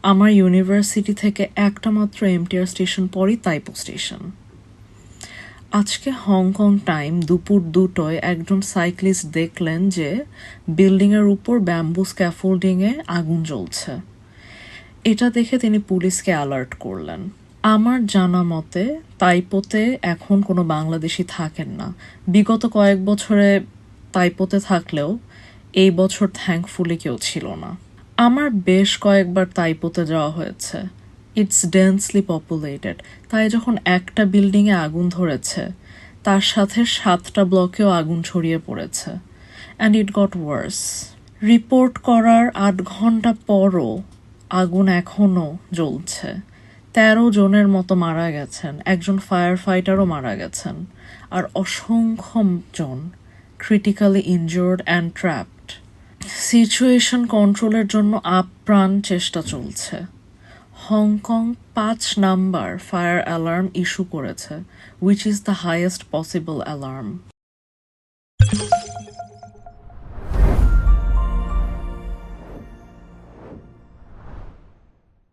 আমার ইউনিভার্সিটি থেকে একটা মাত্র এমটিআর স্টেশন পরই তাইপো স্টেশন। আজকে হংকং টাইম দুপুর 2টায় একজন সাইক্লিস্ট দেখলেন যে বিল্ডিংয়ের উপর ব্যাম্বু স্ক্যাফোল্ডিংয়ে আগুন জ্বলছে। এটা দেখে তিনি পুলিশকে অ্যালার্ট করলেন। আমার জানা মতে তাইপোতে এখন কোনো বাংলাদেশি থাকেন না। বিগত কয়েক বছরে তাইপোতে থাকলেও এই বছর থ্যাঙ্কফুলি কেউ ছিল না। আমার বেশ কয়েকবার তাইপোতে যাওয়া হয়েছে। ইটস ডেন্সলি পপুলেটেড, তাই যখন একটা বিল্ডিংয়ে আগুন ধরেছে তার সাথে 7টা ব্লকেও আগুন ছড়িয়ে পড়েছে। And it got worse. Report করার 8 ঘন্টা পরও আগুন এখনও জ্বলছে। 13 জনের মতো মারা গেছেন, একজন ফায়ার ফাইটারও মারা গেছেন, আর অসংখ্য জন critically injured and trapped. Situation কন্ট্রোলের জন্য আপ্রাণ চেষ্টা চলছে। Hong Kong 5 number fire alarm issue করেছে, which is the highest possible alarm.